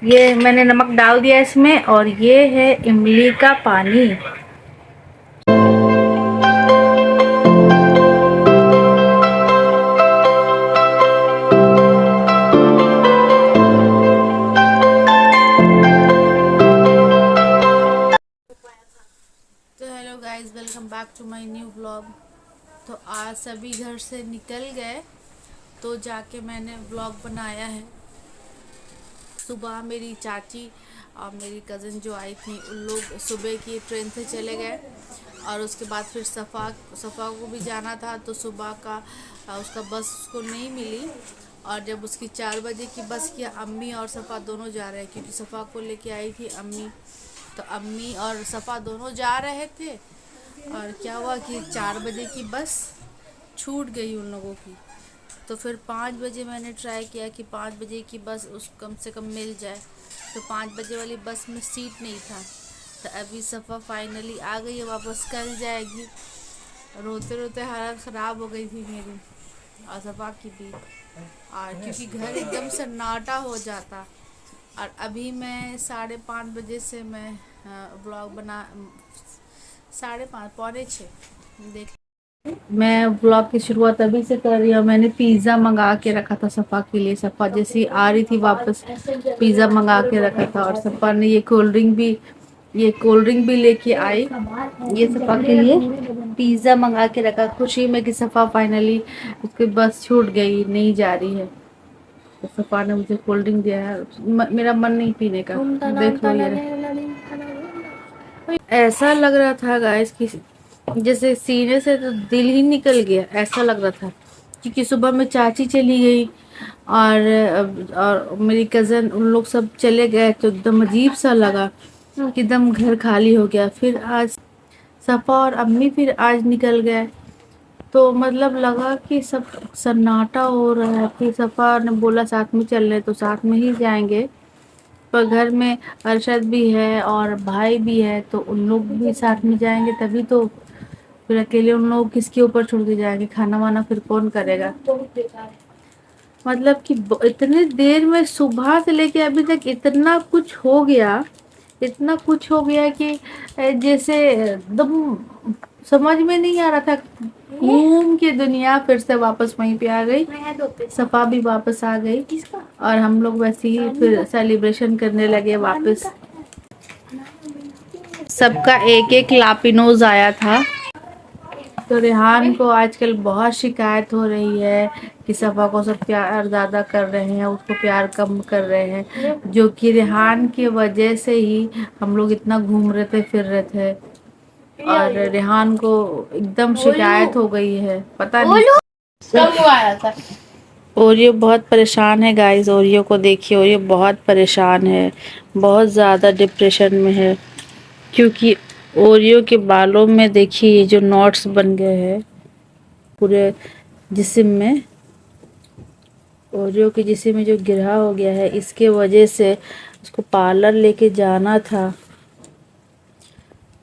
ये मैंने नमक डाल दिया इसमें, और ये है इमली का पानी। तो hello guys, welcome back to my new vlog. तो आज सभी घर से निकल गए, तो जाके मैंने व्लॉग बनाया है। सुबह मेरी चाची और मेरी कज़न जो आई थी, उन लोग सुबह की ट्रेन से चले गए, और उसके बाद फिर सफ़ा को भी जाना था, तो सुबह का उसका बस उसको नहीं मिली। और जब उसकी 4 बजे की बस किया, अम्मी और सफ़ा दोनों जा रहे हैं, क्योंकि सफ़ा को लेके आई थी अम्मी। तो अम्मी और सफ़ा दोनों जा रहे थे, और क्या हुआ कि 4 बजे की बस छूट गई उन लोगों की। तो फिर 5 बजे मैंने ट्राई किया कि 5 बजे की बस उस कम से कम मिल जाए, तो 5 बजे वाली बस में सीट नहीं था। तो अभी सफ़ा फाइनली आ गई है, वापस कल जाएगी। रोते रोते हालत ख़राब हो गई थी मेरी और सफ़ा की भी, और क्योंकि घर एकदम सन्नाटा हो जाता। और अभी मैं 5:30 बजे से मैं ब्लॉग बना, 5:30 5:45 देख। मैं ब्लॉग की शुरुआत अभी से कर रही हूँ। मैंने पिज़्ज़ा मंगा के रखा था सफ़ा के लिए। सफ़ा जैसी आ रही थी वापस, पिज़्ज़ा मंगा के रखा था, और सफ़ा ने ये कोल्ड ड्रिंक भी लेके आई। ये सफ़ा के लिए पिज़्ज़ा मंगा के रखा, खुशी में कि सफ़ा फाइनली उसकी बस छूट गई, नहीं जा रही है। तो सफ़ा ने मुझे कोल्ड ड्रिंक दिया है। मेरा मन नहीं पीने का, देख लो। ये ऐसा लग रहा था गाइस कि जैसे सीने से तो दिल ही निकल गया, ऐसा लग रहा था। क्योंकि सुबह में चाची चली गई, और मेरी कज़न उन लोग सब चले गए, तो एकदम अजीब सा लगा कि एकदम घर खाली हो गया। फिर आज सफ़ा और अम्मी फिर आज निकल गए, तो मतलब लगा कि सब सन्नाटा हो रहा है। फिर सफ़ा ने बोला साथ में चल रहे, तो साथ में ही जाएंगे। पर घर में अरशद भी है और भाई भी है, तो उन लोग भी साथ में जाएंगे तभी तो। फिर अकेले उन लोग किसके ऊपर छोड़ के जाएंगे, खाना वाना फिर कौन करेगा। मतलब कि इतने देर में सुबह से लेके अभी तक इतना कुछ हो गया, इतना कुछ हो गया कि जैसे एकदम समझ में नहीं आ रहा था। घूम के दुनिया फिर से वापस वहीं पे आ गई, सफा भी वापस आ गई, और हम लोग वैसे ही फिर सेलिब्रेशन करने लगे वापस। सबका एक एक लापिनोज आया था। तो रेहान को आजकल बहुत शिकायत हो रही है कि सफ़ा को सब प्यार ज़्यादा कर रहे हैं, उसको प्यार कम कर रहे हैं, जो कि रेहान की वजह से ही हम लोग इतना घूम रहे थे फिर रहे थे। और रेहान को एकदम शिकायत हो गई है, पता नहीं कब आया था। ओरियो बहुत परेशान है गाइस, ओरियो को देखिए, ओरियो बहुत परेशान है, बहुत ज़्यादा डिप्रेशन में है। क्योंकि ओरियो के बालों में देखिए जो नॉट्स बन गए हैं पूरे जिस्म में, ओरियो के जिस्म में जो गिरा हो गया है, इसके वजह से उसको पार्लर लेके जाना था।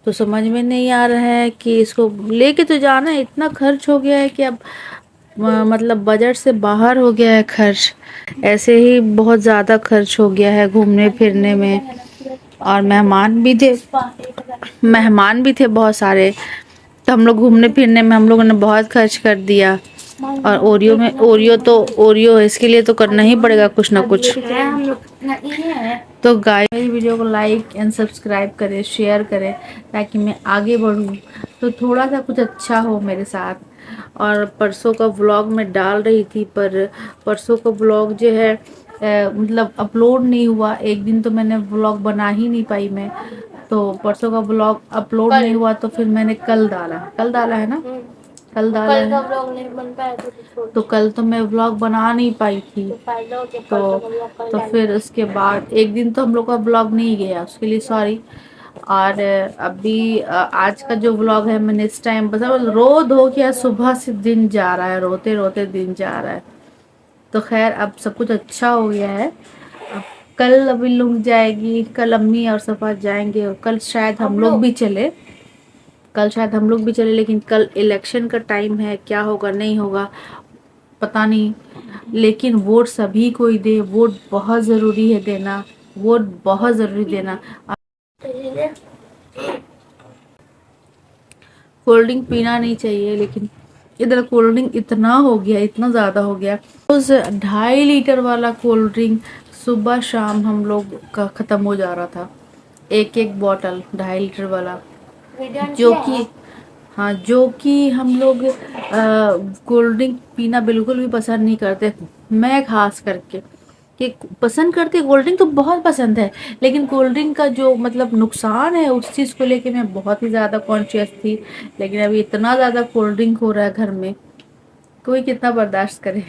तो समझ में नहीं आ रहा है कि इसको लेके तो जाना है, इतना खर्च हो गया है कि अब मतलब बजट से बाहर हो गया है खर्च। ऐसे ही बहुत ज़्यादा खर्च हो गया है घूमने फिरने में, और मेहमान भी थे बहुत सारे। तो हम लोग घूमने फिरने में हम लोगों ने बहुत खर्च कर दिया। और ओरियो है, इसके लिए तो करना ही पड़ेगा कुछ ना कुछ। तो गाइस, मेरी वीडियो को लाइक एंड सब्सक्राइब करें, शेयर करें, ताकि मैं आगे बढ़ूँ, तो थोड़ा सा कुछ अच्छा हो मेरे साथ। और परसों का व्लॉग मैं डाल रही थी, पर परसों का व्लॉग जो है मतलब अपलोड नहीं हुआ। एक दिन तो मैंने व्लॉग बना ही नहीं पाई मैं, तो परसों का ब्लॉग अपलोड नहीं हुआ, तो फिर मैंने कल डाला है ना, कल डाला है। ब्लॉग नहीं बन पाया तो कल तो मैं व्लॉग बना नहीं पाई थी, तो फिर उसके बाद एक दिन तो हम लोग का ब्लॉग नहीं गया, उसके लिए सॉरी। और अभी आज का जो व्लॉग है, मैंने इस टाइम बस रो धो के सुबह से दिन जा रहा है, रोते रोते दिन जा रहा है। तो खैर अब सब कुछ अच्छा हो गया है। अब कल अभी लुंग जाएगी, कल अम्मी और सफा जाएंगे, और कल शायद हम लोग भी चले, लेकिन कल इलेक्शन का टाइम है, क्या होगा नहीं होगा पता नहीं। लेकिन वोट सभी को ही दे, वोट बहुत ज़रूरी है देना। वो बहुत ज़रूरी देना। कोल्ड ड्रिंक पीना नहीं चाहिए, लेकिन इधर कोल्ड ड्रिंक इतना हो गया, इतना ज़्यादा हो गया। उस 2.5 लीटर वाला कोल्ड ड्रिंक सुबह शाम हम लोग का ख़त्म हो जा रहा था, एक एक बॉटल 2.5 लीटर वाला। जो कि हाँ, जो कि हम लोग कोल्ड ड्रिंक पीना बिल्कुल भी पसंद नहीं करते, मैं खास करके। कि पसंद करती कोल्ड ड्रिंक तो बहुत पसंद है, लेकिन कोल्ड ड्रिंक का जो मतलब नुकसान है उस चीज़ को लेके मैं बहुत ही ज़्यादा कॉन्शियस थी। लेकिन अभी इतना ज़्यादा कोल्ड ड्रिंक हो रहा है घर में, कोई कितना बर्दाश्त करे।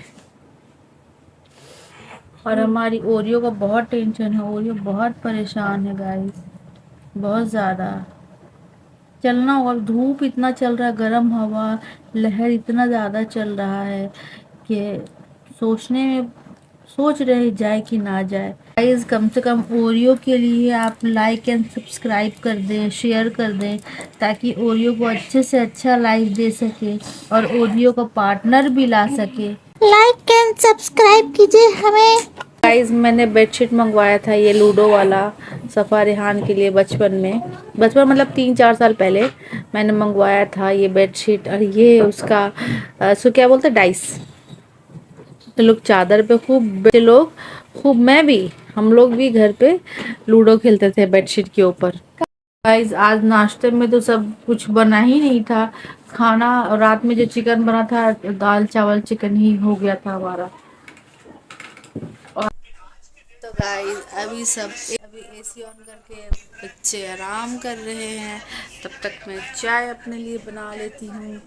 और हमारी ओरियो का बहुत टेंशन है, ओरियो बहुत परेशान है गाइस, बहुत ज़्यादा। चलना होगा, धूप इतना चल रहा है, गर्म हवा लहर इतना ज़्यादा चल रहा है कि सोचने में सोच रहे जाए कि ना जाए। गाइस कम से कम ओरियो के लिए आप लाइक एंड सब्सक्राइब कर दें, शेयर कर दें, ताकि ओरियो को अच्छे से अच्छा लाइफ दे सके और ओरियो का पार्टनर भी ला सके। लाइक एंड सब्सक्राइब कीजिए हमें। गाइस मैंने बेडशीट मंगवाया था, ये लूडो वाला, सफ़ा रेहान के लिए बचपन में, बचपन मतलब 3-4 साल पहले मैंने मंगवाया था ये बेडशीट। और ये उसका सो क्या बोलते हैं, डाइस। तो लोग चादर पे खूब मैं भी, हम लोग भी घर पे लूडो खेलते थे बेडशीट के ऊपर। गाइस आज नाश्ते में तो सब कुछ बना ही नहीं था खाना, रात में जो चिकन बना था, दाल चावल चिकन ही हो गया था हमारा। और तो गाइस अभी एसी ऑन करके बच्चे आराम कर रहे हैं, तब तक मैं चाय अपने लिए बना लेती हूँ।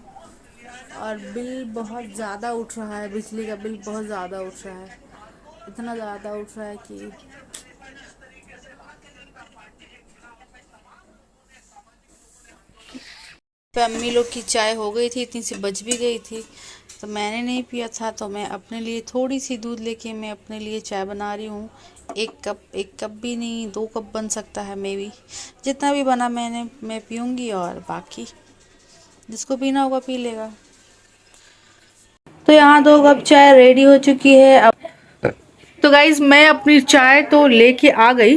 और बिल बहुत ज़्यादा उठ रहा है, बिजली का बिल बहुत ज़्यादा उठ रहा है, इतना ज़्यादा उठ रहा है कि पे अम्मी लोग की चाय हो गई थी, इतनी सी बच भी गई थी, तो मैंने नहीं पिया था, तो मैं अपने लिए थोड़ी सी दूध लेके मैं अपने लिए चाय बना रही हूँ। एक कप भी नहीं, 2 कप बन सकता है मे बी, जितना भी बना मैं पीऊँगी, और बाकी जिसको पीना होगा पी लेगा। तो यहाँ 2 कप चाय रेडी हो चुकी है अब। तो गाइज मैं अपनी चाय तो लेके आ गई,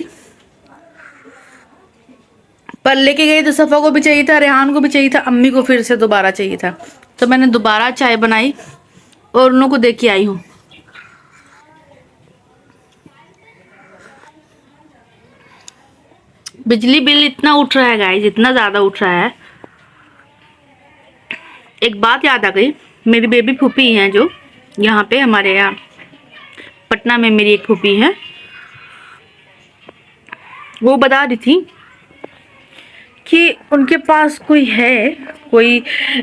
पर लेके गई तो सफ़ा को भी चाहिए था, रेहान को भी चाहिए था, अम्मी को फिर से दोबारा चाहिए था, तो मैंने दोबारा चाय बनाई और उन लोगों को दे के आई हूँ। बिजली बिल इतना उठ रहा है गाइज, इतना ज़्यादा उठ रहा है। एक बात याद आ गई, मेरी बेबी फूफी हैं जो यहाँ पे हमारे यहाँ पटना में मेरी एक फूफी है, वो बता रही थी कि उनके पास कोई है, कोई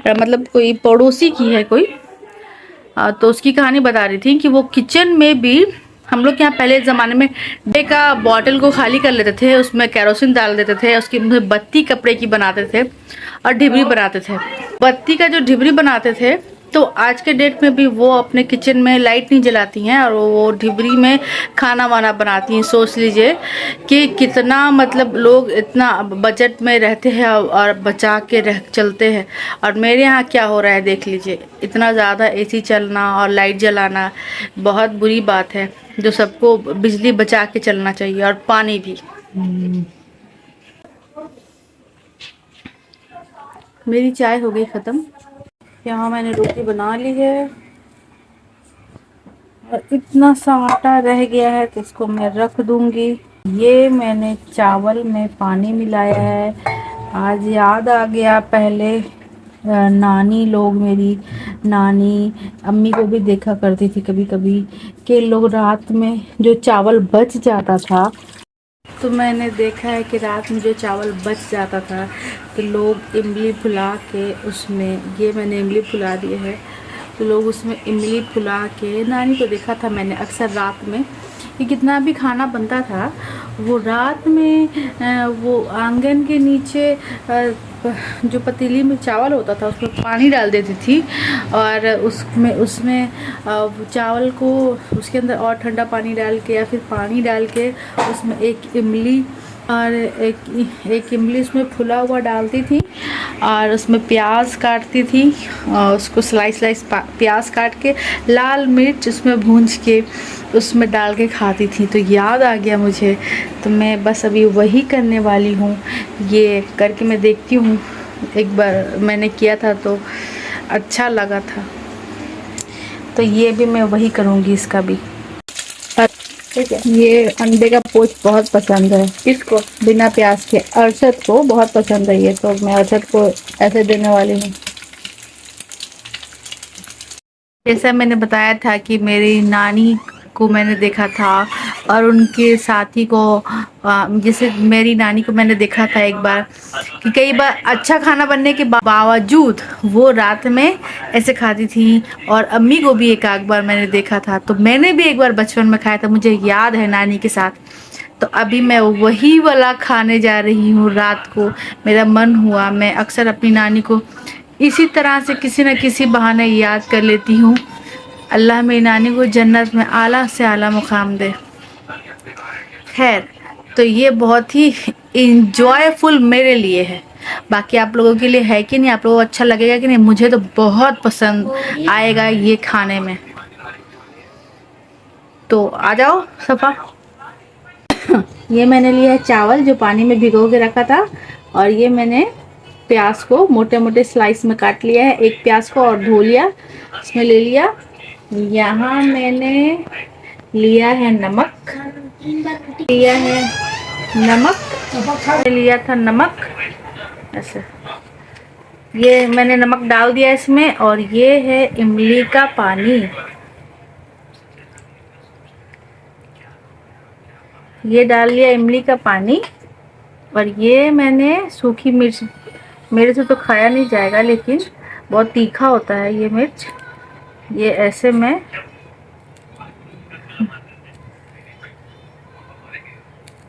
मतलब कोई पड़ोसी की है कोई, तो उसकी कहानी बता रही थी कि वो किचन में भी, हम लोग यहाँ पहले ज़माने में डे का बॉटल को खाली कर लेते थे, उसमें केरोसिन डाल देते थे, उसकी बत्ती कपड़े की बनाते थे और ढिबरी बनाते थे। बत्ती का जो ढिबरी बनाते थे, तो आज के डेट में भी वो अपने किचन में लाइट नहीं जलाती हैं और वो ढिबरी में खाना वाना बनाती हैं। सोच लीजिए कि कितना मतलब लोग इतना बजट में रहते हैं और बचा के रह चलते हैं। और मेरे यहाँ क्या हो रहा है देख लीजिए, इतना ज़्यादा एसी चलना और लाइट जलाना बहुत बुरी बात है, जो सबको बिजली बचा के चलना चाहिए, और पानी भी। मेरी चाय हो गई ख़त्म, यहाँ मैंने रोटी बना ली है और इतना सा आटा रह गया है तो इसको मैं रख दूंगी। ये मैंने चावल में पानी मिलाया है, आज याद आ गया पहले नानी लोग, मेरी नानी अम्मी को भी देखा करती थी कभी कभी कि लोग रात में जो चावल बच जाता था, तो मैंने देखा है कि रात में जो चावल बच जाता था तो लोग इमली फुला के उसमें, ये मैंने इमली फुला दी है, तो लोग उसमें इमली फुला के, नानी को देखा था मैंने अक्सर रात में कि कितना भी खाना बनता था वो रात में वो आंगन के नीचे जो पतीली में चावल होता था उसमें पानी डाल देती थी, और उसमें उसमें चावल को उसके अंदर और ठंडा पानी डाल के या फिर पानी डाल के उसमें एक इमली और एक इमली उसमें फुला हुआ डालती थी और उसमें प्याज काटती थी और उसको स्लाइस स्लाइस प्याज काट के लाल मिर्च उसमें भूंज के उसमें डाल के खाती थी। तो याद आ गया मुझे, तो मैं बस अभी वही करने वाली हूँ। ये करके मैं देखती हूँ, एक बार मैंने किया था तो अच्छा लगा था, तो ये भी मैं वही करूँगी इसका भी। ठीक है, ये अंडे का पोच बहुत पसंद है किसको, बिना प्याज के। अरशद को बहुत पसंद है ये, तो मैं अरशद को ऐसे देने वाली हूँ। जैसा मैंने बताया था कि मेरी नानी को मैंने देखा था और उनके साथी को, जैसे मेरी नानी को मैंने देखा था एक बार कि कई बार अच्छा खाना बनने के बावजूद वो रात में ऐसे खाती थी। और अम्मी को भी एक आध बार मैंने देखा था, तो मैंने भी एक बार बचपन में खाया था, मुझे याद है नानी के साथ। तो अभी मैं वही वाला खाने जा रही हूँ रात को। मेरा मन हुआ, मैं अक्सर अपनी नानी को इसी तरह से किसी न किसी बहाने याद कर लेती हूँ। अल्लाह मेरी नानी को जन्नत में आला से आला मुकाम दे। खैर, तो ये बहुत ही इंजॉयफुल मेरे लिए है, बाकी आप लोगों के लिए है कि नहीं, आप लोगों को अच्छा लगेगा कि नहीं, मुझे तो बहुत पसंद आएगा ये खाने में। तो आ जाओ सफ़ा। ये मैंने लिया है चावल जो पानी में भिगो के रखा था, और ये मैंने प्याज को मोटे मोटे स्लाइस में काट लिया है। एक प्याज को और धो लिया, इसमें ले लिया। यहाँ मैंने लिया है नमक, लिया है नमक, लिया था नमक ऐसे। ये मैंने नमक डाल दिया इसमें, और ये है इमली का पानी। ये डाल लिया इमली का पानी, और ये मैंने सूखी मिर्च, मेरे से तो खाया नहीं जाएगा लेकिन बहुत तीखा होता है ये मिर्च, ये ऐसे में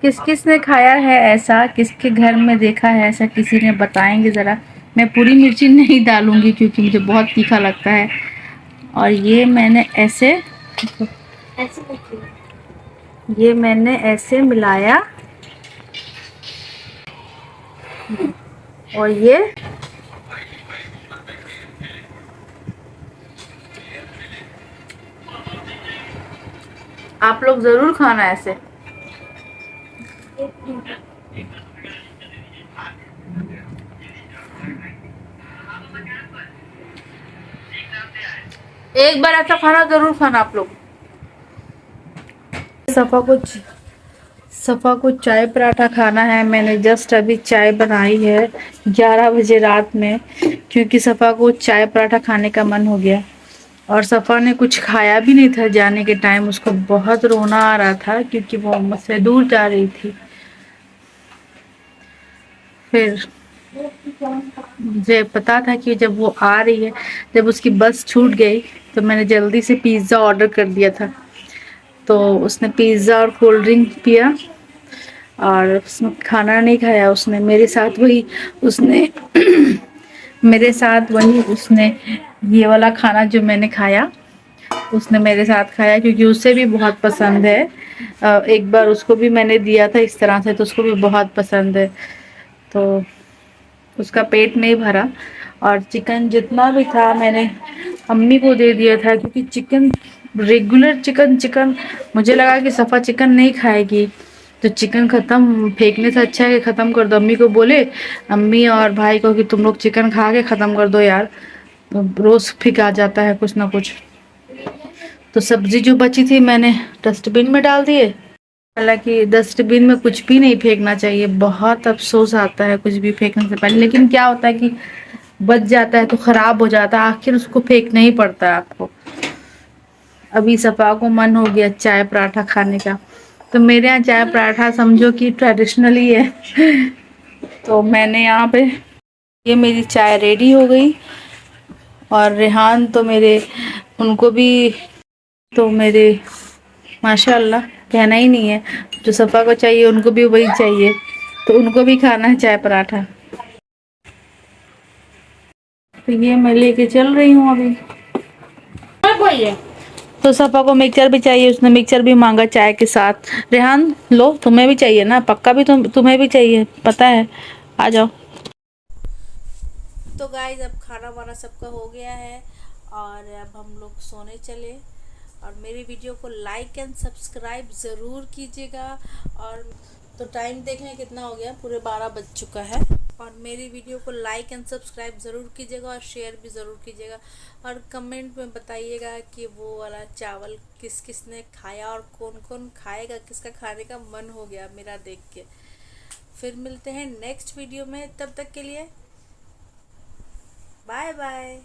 किस किस ने खाया है ऐसा, किसके घर में देखा है ऐसा, किसी ने बताएंगे ज़रा। मैं पूरी मिर्ची नहीं डालूंगी क्योंकि मुझे बहुत तीखा लगता है। और ये मैंने ऐसे ये मैंने ऐसे मिलाया, और ये आप लोग ज़रूर खाना ऐसे। एक बार ऐसा खाना जरूर खाना आप लोग। सफ़ा को चाय पराठा खाना है। मैंने जस्ट अभी चाय बनाई है 11 बजे रात में, क्योंकि सफ़ा को चाय पराठा खाने का मन हो गया। और सफ़ा ने कुछ खाया भी नहीं था जाने के टाइम, उसको बहुत रोना आ रहा था क्योंकि वो मुझसे दूर जा रही थी। फिर मुझे पता था कि जब वो आ रही है, जब उसकी बस छूट गई, तो मैंने जल्दी से पिज़्ज़ा ऑर्डर कर दिया था। तो उसने पिज़्ज़ा और कोल्ड ड्रिंक पिया, और उसने खाना नहीं खाया। उसने मेरे साथ वही उसने मेरे साथ वही उसने ये वाला खाना जो मैंने खाया, उसने मेरे साथ खाया क्योंकि उसे भी बहुत पसंद है। एक बार उसको भी मैंने दिया था इस तरह से, तो उसको भी बहुत पसंद है, तो उसका पेट नहीं भरा। और चिकन जितना भी था मैंने अम्मी को दे दिया था, क्योंकि चिकन रेगुलर चिकन मुझे लगा कि सफ़ा चिकन नहीं खाएगी, तो चिकन ख़त्म फेंकने से अच्छा है कि ख़त्म कर दो। अम्मी को बोले, अम्मी और भाई को, कि तुम लोग चिकन खा के ख़त्म कर दो यार, रोज़ फेंका जाता है कुछ ना कुछ। तो सब्ज़ी जो बची थी मैंने डस्टबिन में डाल दिए। हालांकि डस्टबिन में कुछ भी नहीं फेंकना चाहिए, बहुत अफसोस आता है कुछ भी फेंकने से पहले, लेकिन क्या होता है कि बच जाता है तो ख़राब हो जाता है, आखिर उसको फेंकना ही पड़ता है आपको। अभी सफ़ा को मन हो गया चाय पराठा खाने का, तो मेरे यहाँ चाय पराठा समझो कि ट्रेडिशनली है। तो मैंने यहाँ पे, ये मेरी चाय रेडी हो गई, और रेहान तो मेरे, उनको भी तो मेरे माशाल्लाह कहना ही नहीं है, जो सफ़ा को चाहिए उनको भी वही चाहिए, तो उनको भी खाना है चाय पराठा। तो ये मैं लेके चल रही हूँ अभी। तो सफ़ा को मिक्सचर भी चाहिए, उसने मिक्सचर भी मांगा चाय के साथ। रेहान लो, तुम्हें भी चाहिए ना, पक्का भी तुम्हें भी चाहिए, पता है। आ जाओ। तो गाइस अब खाना वाना सबका हो गया है और अब हम लोग सोने चले। और मेरी वीडियो को लाइक एंड सब्सक्राइब ज़रूर कीजिएगा। और तो टाइम देखें कितना हो गया, पूरे 12 बज चुका है। और मेरी वीडियो को लाइक एंड सब्सक्राइब ज़रूर कीजिएगा और शेयर भी ज़रूर कीजिएगा। और कमेंट में बताइएगा कि वो वाला चावल किस किस ने खाया और कौन कौन खाएगा, किसका खाने का मन हो गया मेरा देख के। फिर मिलते हैं नेक्स्ट वीडियो में, तब तक के लिए बाय बाय।